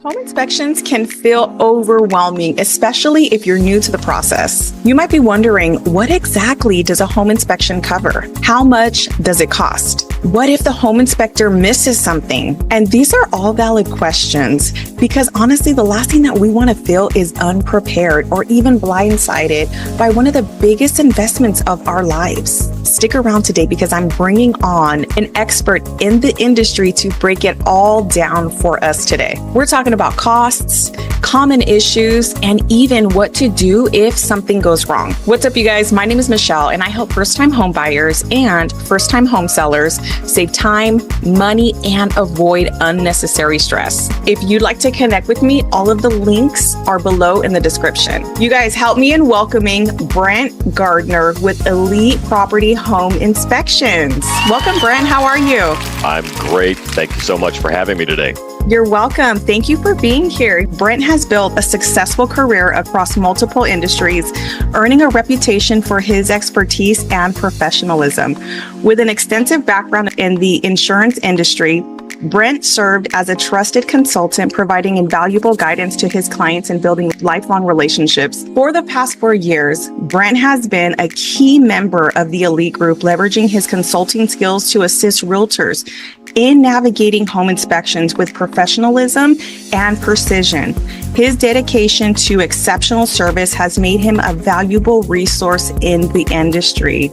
Home inspections can feel overwhelming, especially if you're new to the process. You might be wondering, what exactly does a home inspection cover? How much does it cost? What if the home inspector misses something? And these are all valid questions because honestly, the last thing that we want to feel is unprepared or even blindsided by one of the biggest investments of our lives. Stick around today because I'm bringing on an expert in the industry to break it all down for us today. We're talking about costs, common issues, and even what to do if something goes wrong. What's up, you guys? My name is Michelle, and I help first-time home buyers and first-time home sellers save time, money, and avoid unnecessary stress. If you'd like to connect with me, all of the links are below in the description. You guys, help me in welcoming Brent Gardner with Elite Property Home Inspections. Welcome, Brent. How are you? I'm great. Thank you so much for having me today. You're welcome. Thank you for being here. Brent has built a successful career across multiple industries, earning a reputation for his expertise and professionalism. With an extensive background in the insurance industry, Brent served as a trusted consultant, providing invaluable guidance to his clients and building lifelong relationships. For the past 4 years, Brent has been a key member of the Elite Group, leveraging his consulting skills to assist realtors in navigating home inspections with professionalism and precision. His dedication to exceptional service has made him a valuable resource in the industry.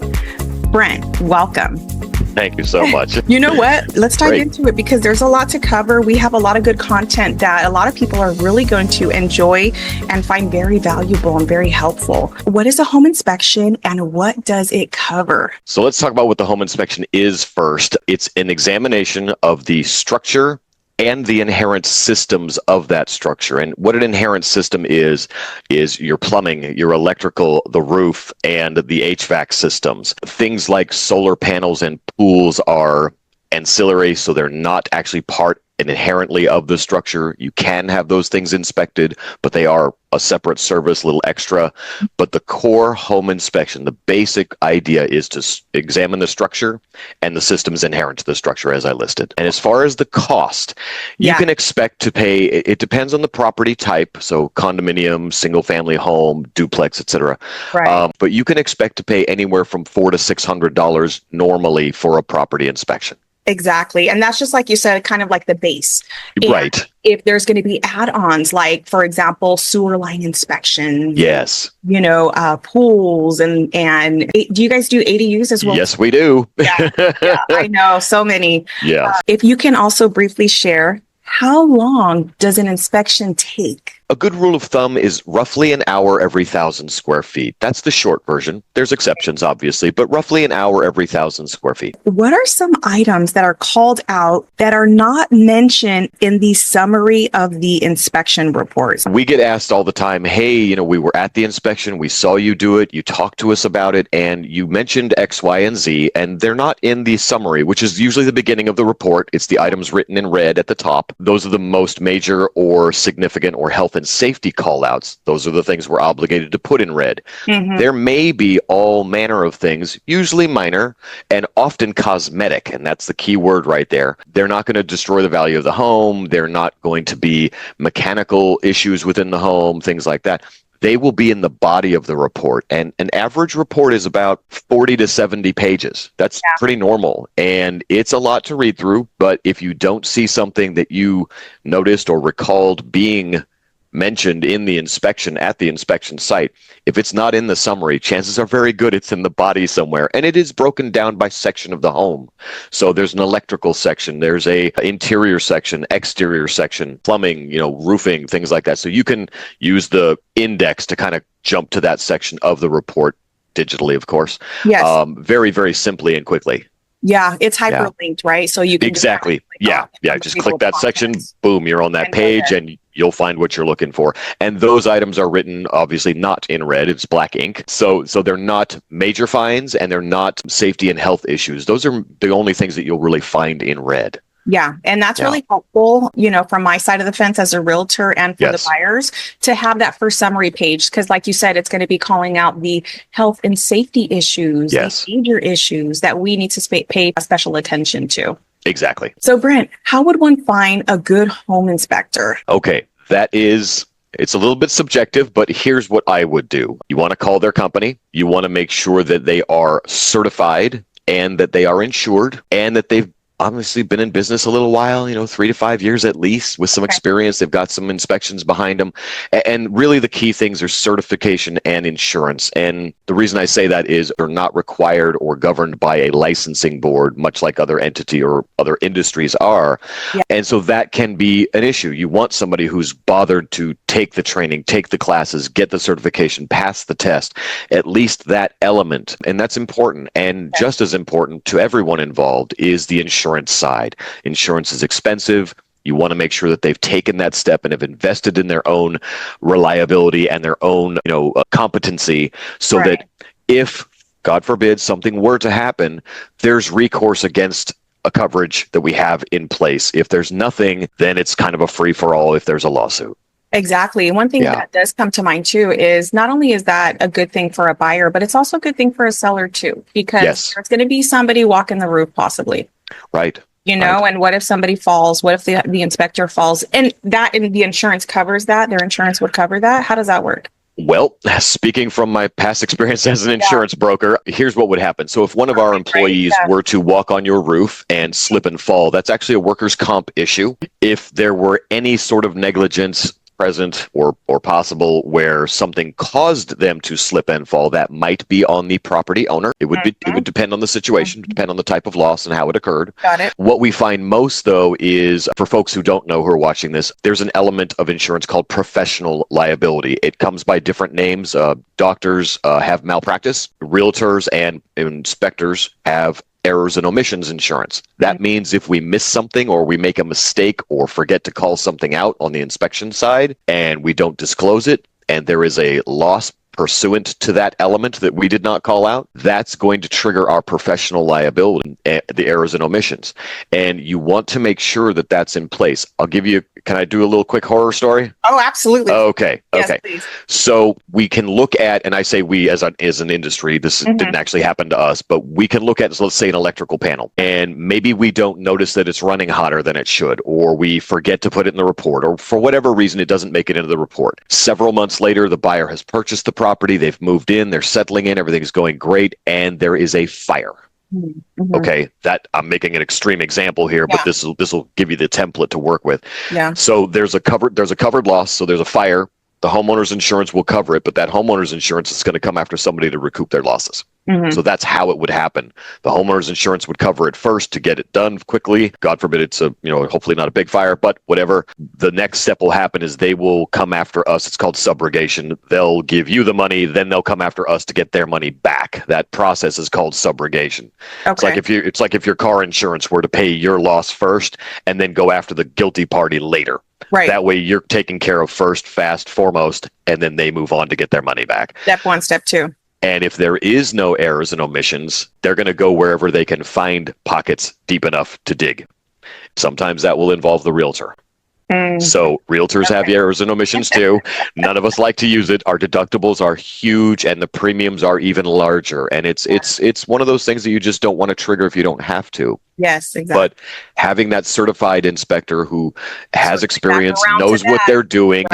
Brent, welcome. Thank you so much. You know what? Let's dive into it because there's a lot to cover. We have a lot of good content that a lot of people are really going to enjoy and find very valuable and very helpful. What is a home inspection and what does it cover? So let's talk about what the home inspection is first. It's an examination of the structure and the inherent systems of that structure. And what an inherent system is your plumbing, your electrical, the roof, and the HVAC systems. Things like solar panels and pools are ancillary, so they're not actually part inherently of the structure. You can have those things inspected, but they are a separate service, a little extra. But the core home inspection, the basic idea is to examine the structure and the systems inherent to the structure as I listed. And as far as the cost, you can expect to pay, it depends on the property type. So condominium, single family home, duplex, etc. Right. But you can expect to pay anywhere from $400 to $600 normally for a property inspection. Exactly. And that's just like you said, kind of like the base. Right. And if there's going to be add-ons, like, for example, sewer line inspections. Yes. You know, pools and do you guys do ADUs as well? Yes, we do. Yeah, I know. So many. Yeah. If you can also briefly share, how long does an inspection take? A good rule of thumb is roughly an hour every 1,000 square feet. That's the short version. There's exceptions, obviously, but roughly an hour every 1,000 square feet. What are some items that are called out that are not mentioned in the summary of the inspection reports? We get asked all the time, hey, we were at the inspection, we saw you do it, you talked to us about it, and you mentioned X, Y, and Z, and they're not in the summary, which is usually the beginning of the report. It's the items written in red at the top. Those are the most major or significant or health and safety call-outs. Those are the things we're obligated to put in red. Mm-hmm. There may be all manner of things, usually minor and often cosmetic, and that's the key word right there. They're not going to destroy the value of the home. They're not going to be mechanical issues within the home, things like that. They will be in the body of the report. And an average report is about 40 to 70 pages. That's pretty normal. And it's a lot to read through. But if you don't see something that you noticed or recalled being mentioned in the inspection at the inspection site, if it's not in the summary, chances are very good it's in the body somewhere, and it is broken down by section of the home. So there's an electrical section, there's a interior section, exterior section, plumbing, roofing, things like that. So you can use the index to kind of jump to that section of the report digitally, of course. Yes. Very, very simply and quickly. Yeah, it's hyperlinked, right? So you can exactly. Just click that section, boom, you're on that page, and you'll find what you're looking for. And those items are written, obviously, not in red, it's black ink. So they're not major fines and they're not safety and health issues. Those are the only things that you'll really find in red. Yeah. And that's really helpful, from my side of the fence as a realtor and for the buyers to have that first summary page. Because like you said, it's going to be calling out the health and safety issues, the major issues that we need to pay special attention to. Exactly. So, Brent, how would one find a good home inspector? Okay, it's a little bit subjective, but here's what I would do. You want to call their company. You want to make sure that they are certified and that they are insured and that they've obviously been in business a little while, 3 to 5 years at least, with some experience. They've got some inspections behind them. And really the key things are certification and insurance. And the reason I say that is they're not required or governed by a licensing board, much like other entity or other industries are. Yeah. And so that can be an issue. You want somebody who's bothered to take the training, take the classes, get the certification, pass the test, at least that element. And that's important. And just as important to everyone involved is the insurance side. Insurance is expensive. You want to make sure that they've taken that step and have invested in their own reliability and their own, competency, so that if, God forbid, something were to happen, there's recourse against a coverage that we have in place. If there's nothing, then it's kind of a free-for-all if there's a lawsuit. Exactly. One thing that does come to mind too is not only is that a good thing for a buyer, but it's also a good thing for a seller too, because there's going to be somebody walking the roof possibly. Right. And what if somebody falls? What if the inspector falls? And the insurance covers that? Their insurance would cover that? How does that work? Well, speaking from my past experience as an insurance broker, here's what would happen. So if one of our employees were to walk on your roof and slip and fall, that's actually a workers' comp issue. If there were any sort of negligence present or possible where something caused them to slip and fall, that might be on the property owner. It would depend on the situation, depend on the type of loss and how it occurred. Got it. What we find most, though, is for folks who don't know who are watching this, there's an element of insurance called professional liability. It comes by different names. Doctors have malpractice. Realtors and inspectors have errors and omissions insurance. That means if we miss something or we make a mistake or forget to call something out on the inspection side and we don't disclose it and there is a loss pursuant to that element that we did not call out, that's going to trigger our professional liability, the errors and omissions. And you want to make sure that that's in place. Can I do a little quick horror story? Oh, absolutely. Okay. Yes, okay. please. So we can look at, and I say we as an industry, this didn't actually happen to us, but we can look at, let's say, an electrical panel, and maybe we don't notice that it's running hotter than it should, or we forget to put it in the report, or for whatever reason, it doesn't make it into the report. Several months later, the buyer has purchased the property, they've moved in, they're settling in, everything's going great, and there is a fire. Okay, that I'm making an extreme example here, but this will give you the template to work with. Yeah. So there's a covered loss. So there's a fire. The homeowner's insurance will cover it, but that homeowner's insurance is going to come after somebody to recoup their losses. So that's how it would happen. The homeowner's insurance would cover it first to get it done quickly. God forbid it's hopefully not a big fire, but whatever. The next step will happen is they will come after us. It's called subrogation. They'll give you the money, then they'll come after us to get their money back. That process is called subrogation. Okay. It's like if your car insurance were to pay your loss first and then go after the guilty party later. Right. That way you're taken care of first, fast, foremost, and then they move on to get their money back. Step one, step two. And if there is no errors and omissions, they're going to go wherever they can find pockets deep enough to dig. Sometimes that will involve the realtor. So realtors have errors and omissions too. None of us like to use it. Our deductibles are huge and the premiums are even larger. And it's one of those things that you just don't want to trigger if you don't have to. Yes, exactly. But having that certified inspector who has experience, knows what they're doing,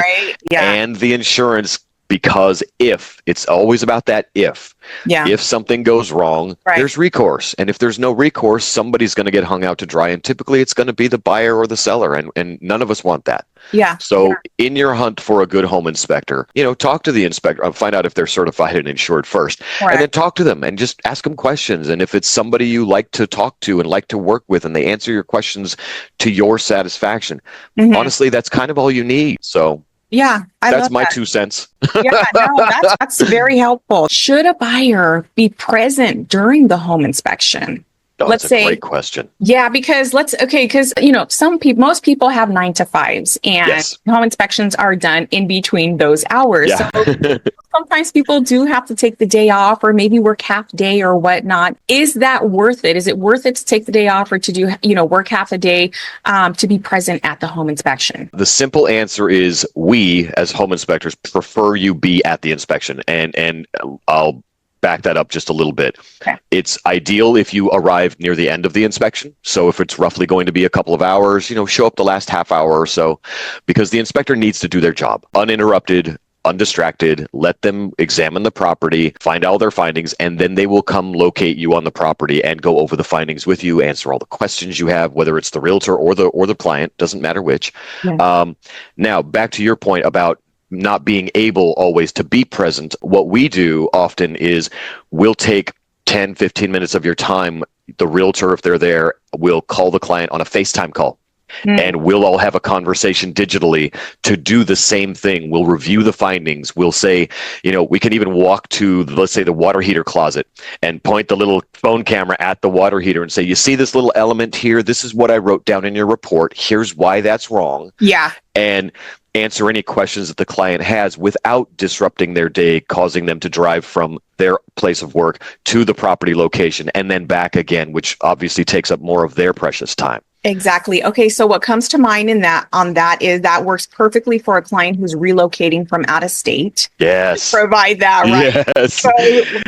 and the insurance, because it's always about that if. Yeah. If something goes wrong, there's recourse. And if there's no recourse, somebody's going to get hung out to dry. And typically it's going to be the buyer or the seller. And none of us want that. Yeah. So in your hunt for a good home inspector, talk to the inspector, find out if they're certified and insured first. And then talk to them and just ask them questions. And if it's somebody you like to talk to and like to work with and they answer your questions to your satisfaction, honestly, that's kind of all you need. So yeah, that's my 2 cents. Yeah, no, that's very helpful. Should a buyer be present during the home inspection? Oh, let's say, great question. Yeah, because most people have 9 to 5s and home inspections are done in between those hours. Yeah. So sometimes people do have to take the day off or maybe work half day or whatnot. Is that worth it? Is it worth it to take the day off or to do, work half a day to be present at the home inspection? The simple answer is we as home inspectors prefer you be at the inspection. And I'll back that up just a little bit. Okay. It's ideal if you arrive near the end of the inspection. So if it's roughly going to be a couple of hours, show up the last half hour or so, because the inspector needs to do their job uninterrupted, undistracted. Let them examine the property, find all their findings, and then they will come locate you on the property and go over the findings with you, answer all the questions you have, whether it's the realtor or the client, doesn't matter which. Yeah. Now, back to your point about not being able always to be present. What we do often is we'll take 10, 15 minutes of your time. The realtor, if they're there, will call the client on a FaceTime call. And we'll all have a conversation digitally to do the same thing. We'll review the findings. We'll say, we can even walk to, let's say, the water heater closet and point the little phone camera at the water heater and say, you see this little element here? This is what I wrote down in your report. Here's why that's wrong. Yeah. And answer any questions that the client has without disrupting their day, causing them to drive from their place of work to the property location and then back again, which obviously takes up more of their precious time. Exactly. Okay. So what comes to mind is that works perfectly for a client who's relocating from out of state. Yes. Provide that, right? Yes. So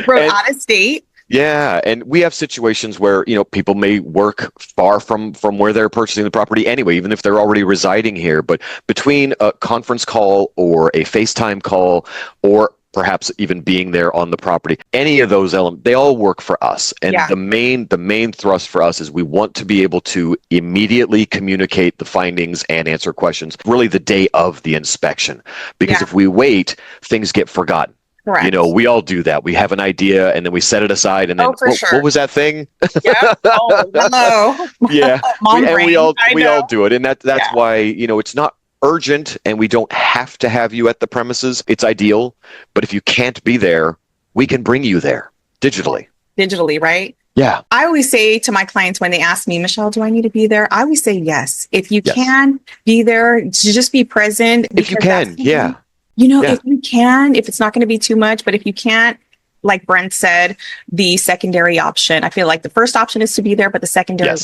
from out of state. Yeah. And we have situations where, people may work far from where they're purchasing the property anyway, even if they're already residing here. But between a conference call or a FaceTime call, or perhaps even being there on the property, any of those elements, they all work for us. And the main thrust for us is we want to be able to immediately communicate the findings and answer questions really the day of the inspection. Because if we wait, things get forgotten. Correct. We all do that. We have an idea and then we set it aside and then, what was that thing? Yeah. Oh, hello. Yeah. We all do it. And that's why, it's not urgent and we don't have to have you at the premises. It's ideal. But if you can't be there, we can bring you there digitally. Digitally, right? Yeah. I always say to my clients when they ask me, Michelle, do I need to be there? I always say yes. If you can be there, to just be present. If you can, if you can, if it's not going to be too much, but if you can't, like Brent said, the secondary option, I feel like the first option is to be there, but the secondary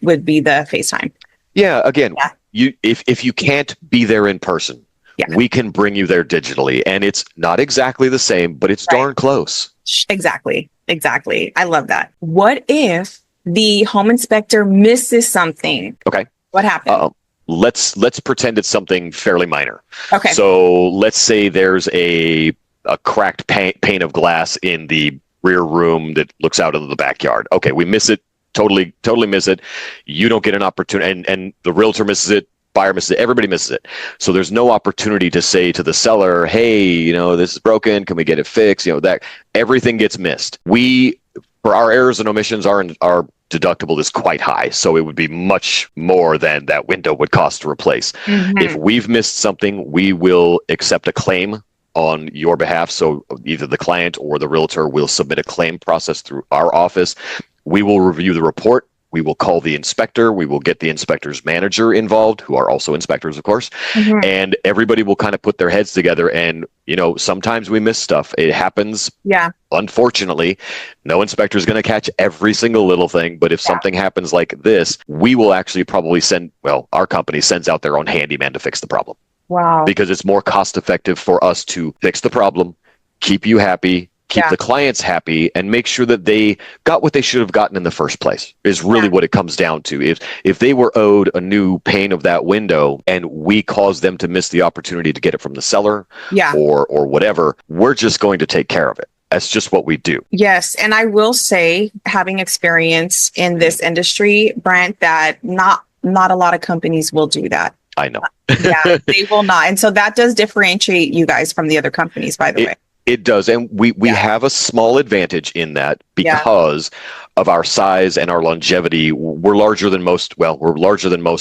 would be the FaceTime. Yeah. Again, if you can't be there in person, we can bring you there digitally, and it's not exactly the same, but it's darn close. Exactly. I love that. What if the home inspector misses something? Okay. What happened? Let's pretend it's something fairly minor. Okay. So let's say there's a cracked pane of glass in the rear room that looks out into the backyard. Okay, we miss it. Totally miss it. You don't get an opportunity, and the realtor misses it, buyer misses it, everybody misses it. So there's no opportunity to say to the seller, hey, this is broken, can we get it fixed? That everything gets missed. For our errors and omissions, our deductible is quite high, so it would be much more than that window would cost to replace. If we've missed something, we will accept a claim on your behalf. So either the client or the realtor will submit a claim process through our office. We will review the report. We will call the inspector. We will get the inspector's manager involved, who are also inspectors, of course. And everybody will kind of put their heads together. And, sometimes we miss stuff. It happens. Yeah. Unfortunately, no inspector is going to catch every single little thing. But if something happens like this, we will actually probably our company sends out their own handyman to fix the problem. Wow. Because it's more cost effective for us to fix the problem, keep you happy, keep the clients happy, and make sure that they got what they should have gotten in the first place is really what it comes down to. If they were owed a new pane of that window and we caused them to miss the opportunity to get it from the seller or whatever, we're just going to take care of it. That's just what we do. Yes. And I will say, having experience in this industry, Brent, that not a lot of companies will do that. I know. They will not. And so that does differentiate you guys from the other companies, by the way. It does. And we have a small advantage in that because of our size and our longevity. We're larger than most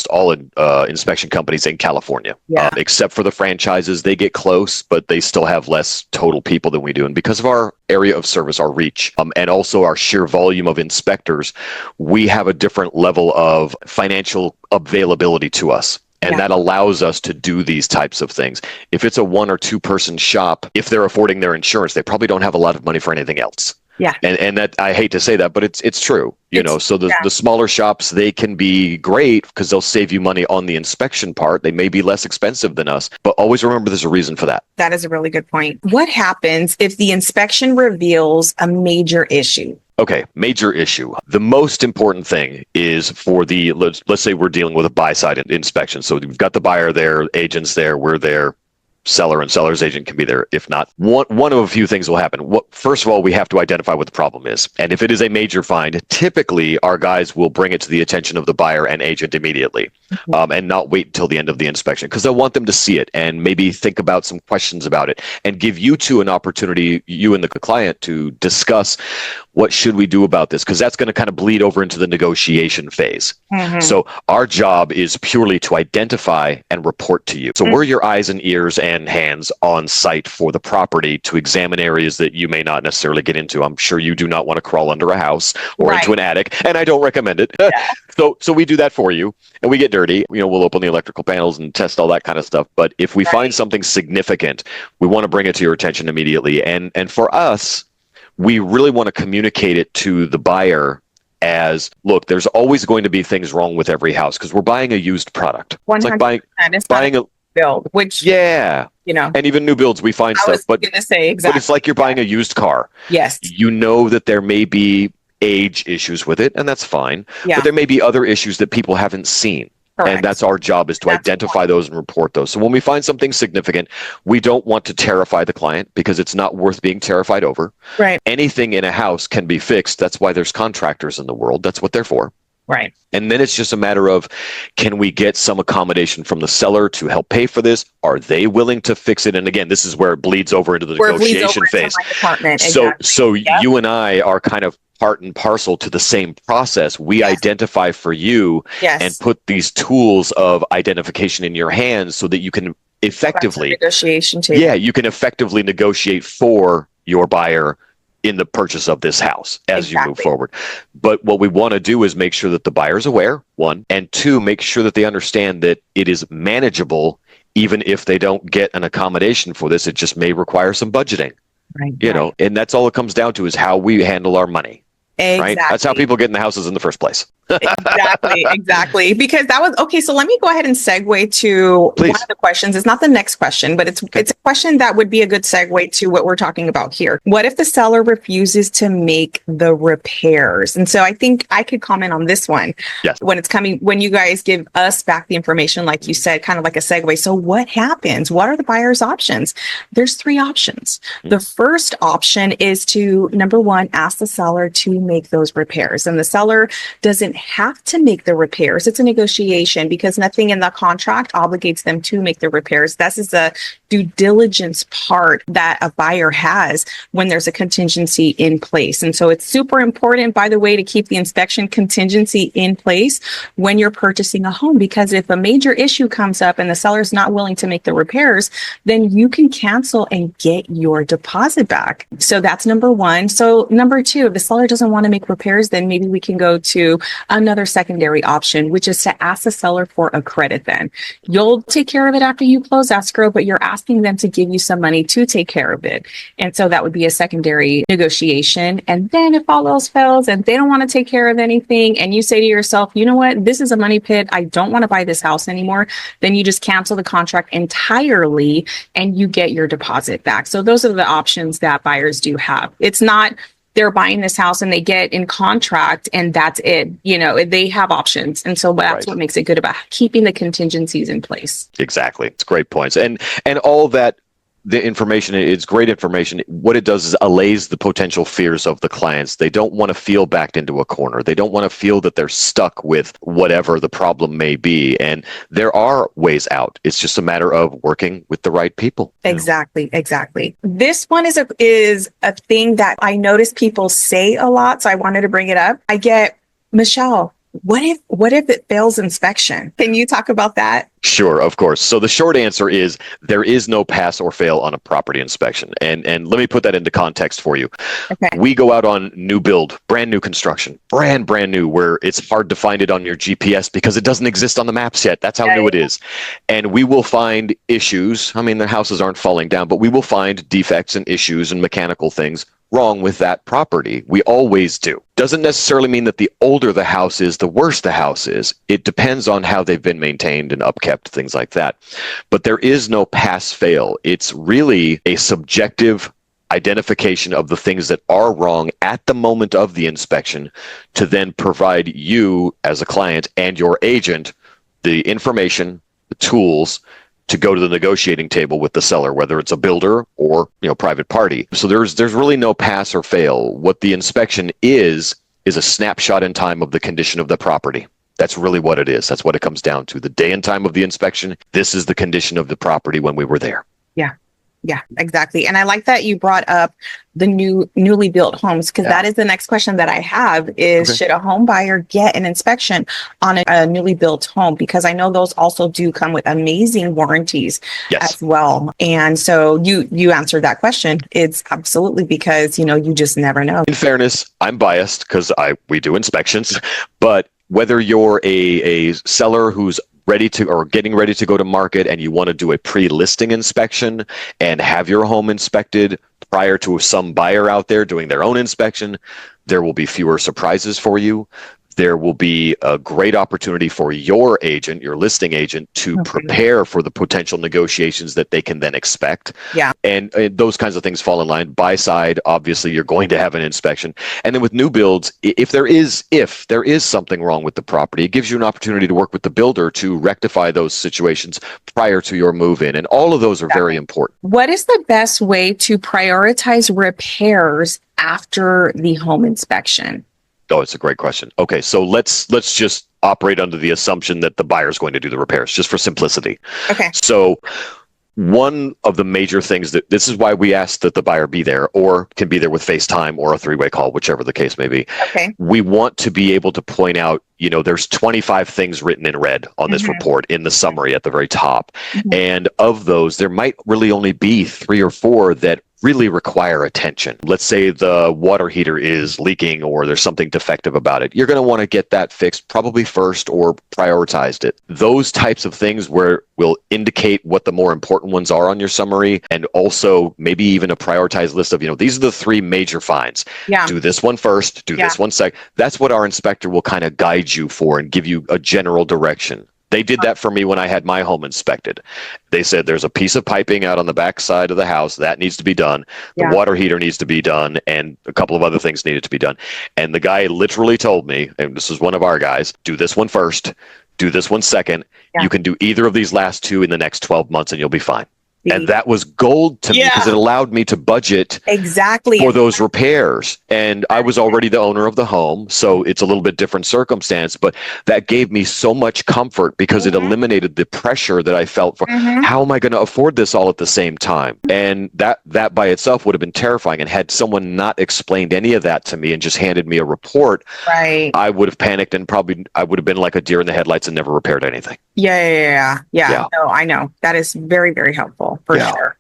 all inspection companies in California. Except for the franchises, they get close, but they still have less total people than we do. And because of our area of service, our reach, and also our sheer volume of inspectors, we have a different level of financial availability to us. And that allows us to do these types of things. If it's a 1 or 2 person shop, if they're affording their insurance, they probably don't have a lot of money for anything else. Yeah. And that, I hate to say that, but it's true. So the smaller shops, they can be great because they'll save you money on the inspection part. They may be less expensive than us, but always remember there's a reason for that. That is a really good point. What happens if the inspection reveals a major issue? Okay, major issue. The most important thing is for let's say we're dealing with a buy-side inspection. So we've got the buyer there, agents there, we're there. Seller and seller's agent can be there. If not, one of a few things will happen. First of all, we have to identify what the problem is. And if it is a major find, typically our guys will bring it to the attention of the buyer and agent immediately, and not wait until the end of the inspection, because they'll want them to see it and maybe think about some questions about it and give you two an opportunity, you and the client, to discuss what should we do about this, because that's going to kind of bleed over into the negotiation phase. So our job is purely to identify and report to you. So we're your eyes and ears and hands on site for the property to examine areas that you may not necessarily get into. I'm sure you do not want to crawl under a house or into an attic, and I don't recommend it. So we do that for you, and we get dirty. We'll open the electrical panels and test all that kind of stuff. But if we find something significant, we want to bring it to your attention immediately. And for us, we really want to communicate it to the buyer as, look, there's always going to be things wrong with every house because we're buying a used product. 100%. It's like buying a build, which, and even new builds, we find stuff. But it's like you're buying a used car. Yes. You know that there may be age issues with it, and that's fine. But there may be other issues that people haven't seen. Correct. And that's our job, is to identify those and report those. So when we find something significant, we don't want to terrify the client because it's not worth being terrified over. Right. Anything in a house can be fixed. That's why there's contractors in the world. That's what they're for. Right. And then it's just a matter of, can we get some accommodation from the seller to help pay for this? Are they willing to fix it? And again, this is where it bleeds over into the negotiation phase. So you and I are kind of part and parcel to the same process. We identify for you and put these tools of identification in your hands so that you can effectively negotiation too. You can effectively negotiate for your buyer in the purchase of this house as you move forward. But what we want to do is make sure that the buyer's aware, one, and two, make sure that they understand that it is manageable even if they don't get an accommodation for this. It just may require some budgeting. Right. And that's all it comes down to, is how we handle our money. Exactly. Right? That's how people get in the houses in the first place. Exactly. Because that was okay. So let me go ahead and segue to one of the questions. It's not the next question, but it's a question that would be a good segue to what we're talking about here. What if the seller refuses to make the repairs? And so I think I could comment on this one. Yes. When you guys give us back the information, like you said, kind of like a segue. So what happens? What are the buyer's options? There's three options. The first option is to, number one, ask the seller to make those repairs. And the seller doesn't have to make the repairs. It's a negotiation because nothing in the contract obligates them to make the repairs. This is a due diligence part that a buyer has when there's a contingency in place. And so it's super important, by the way, to keep the inspection contingency in place when you're purchasing a home, because if a major issue comes up and the seller's not willing to make the repairs, then you can cancel and get your deposit back. So that's number one. So number two, if the seller doesn't want to make repairs, then maybe we can go to another secondary option, which is to ask the seller for a credit. Then you'll take care of it after you close escrow, but you're asking them to give you some money to take care of it. And so that would be a secondary negotiation. And then if all else fails and they don't want to take care of anything, and you say to yourself, you know what, this is a money pit, I don't want to buy this house anymore, then you just cancel the contract entirely and you get your deposit back. So those are the options that buyers do have. It's not they're buying this house and they get in contract and that's it. They have options. And so that's what makes it good about keeping the contingencies in place. Exactly. It's great points. And all that, the information, it's great information. What it does is allays the potential fears of the clients. They don't want to feel backed into a corner. They don't want to feel that they're stuck with whatever the problem may be. And there are ways out. It's just a matter of working with the right people. Exactly. This one is a thing that I notice people say a lot. So I wanted to bring it up. I get, Michelle, what if it fails inspection? Can you talk about that? Sure, of course. So the short answer is there is no pass or fail on a property inspection. And let me put that into context for you. Okay. We go out on new build, brand new construction, brand new, where it's hard to find it on your GPS because it doesn't exist on the maps yet. That's how new it is. And we will find issues. I mean, the houses aren't falling down, but we will find defects and issues and mechanical things wrong with that property. We always do. Doesn't necessarily mean that the older the house is, the worse the house is. It depends on how they've been maintained and upkept, things like that. But there is no pass-fail. It's really a subjective identification of the things that are wrong at the moment of the inspection to then provide you as a client and your agent the information, the tools to go to the negotiating table with the seller, whether it's a builder or private party. So there's really no pass or fail. What the inspection is a snapshot in time of the condition of the property. That's really what it is. That's what it comes down to. The day and time of the inspection, this is the condition of the property when we were there. Yeah, exactly. And I like that you brought up the newly built homes, because that is the next question that I have is, should a home buyer get an inspection on a newly built home? Because I know those also do come with amazing warranties as well. And so you answered that question. It's absolutely because, you just never know. In fairness, I'm biased because we do inspections, but whether you're a seller who's ready to or getting ready to go to market and you want to do a pre-listing inspection and have your home inspected prior to some buyer out there doing their own inspection, there will be fewer surprises for you. There will be a great opportunity for your agent, your listing agent, to prepare for the potential negotiations that they can then expect. Yeah. And those kinds of things fall in line. Buy side, obviously, you're going to have an inspection. And then with new builds, if there is something wrong with the property, it gives you an opportunity to work with the builder to rectify those situations prior to your move in. And all of those are very important. What is the best way to prioritize repairs after the home inspection? Oh, it's a great question. Okay, so let's just operate under the assumption that the buyer is going to do the repairs, just for simplicity. Okay. So one of the major things this is why we ask that the buyer be there or can be there with FaceTime or a three-way call, whichever the case may be. Okay. We want to be able to point out, there's 25 things written in red on this report in the summary at the very top. And of those, there might really only be 3 or 4 that really require attention. Let's say the water heater is leaking or there's something defective about it. You're going to want to get that fixed probably first or prioritized it. Those types of things where will indicate what the more important ones are on your summary, and also maybe even a prioritized list of, these are the 3 major finds. Yeah. Do this one first, do this one second. That's what our inspector will kind of guide you for and give you a general direction. They did that for me when I had my home inspected. They said there's a piece of piping out on the back side of the house that needs to be done. The water heater needs to be done, and a couple of other things needed to be done. And the guy literally told me, and this is one of our guys, do this one first, do this one second. You can do either of these last 2 in the next 12 months and you'll be fine. And that was gold to me because it allowed me to budget for those repairs. And I was already the owner of the home, so it's a little bit different circumstance, but that gave me so much comfort because it eliminated the pressure that I felt for how am I going to afford this all at the same time? And that by itself would have been terrifying. And had someone not explained any of that to me and just handed me a report, I would have panicked and probably I would have been like a deer in the headlights and never repaired anything. Yeah. No, I know. That is very, very helpful. For sure.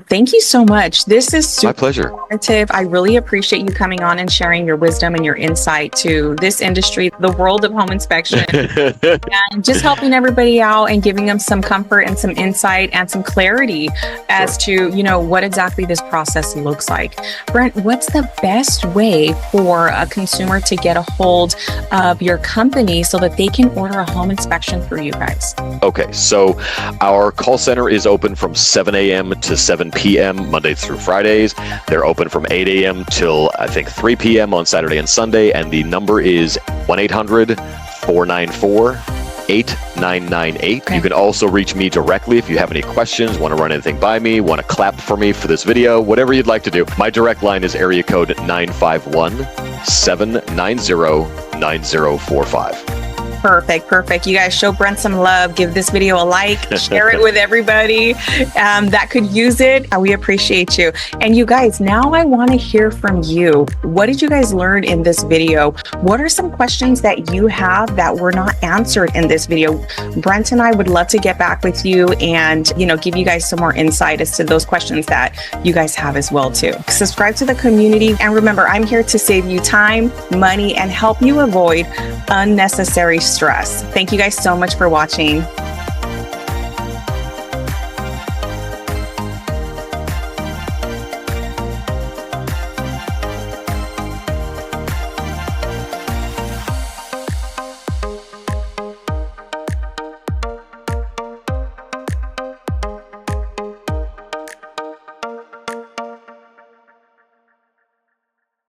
Thank you so much. This is super my pleasure. informative. I really appreciate you coming on and sharing your wisdom and your insight to this industry, the world of home inspection, and just helping everybody out and giving them some comfort and some insight and some clarity as to, what exactly this process looks like. Brent, what's the best way for a consumer to get a hold of your company so that they can order a home inspection through you guys? Okay, so our call center is open from 7 a.m. to 7 p.m. Monday through Fridays. They're open from 8 a.m. till I think 3 p.m. on Saturday and Sunday. And the number is 1-800-494-8998. You can also reach me directly if you have any questions, want to run anything by me, want to clap for me for this video, whatever you'd like to do. My direct line is area code 951-790-9045. Perfect. You guys show Brent some love. Give this video a like, share it with everybody that could use it. We appreciate you. And you guys, now I want to hear from you. What did you guys learn in this video? What are some questions that you have that were not answered in this video? Brent and I would love to get back with you and, give you guys some more insight as to those questions that you guys have as well too. Subscribe to the community. And remember, I'm here to save you time, money, and help you avoid unnecessary stress. Thank you guys so much for watching.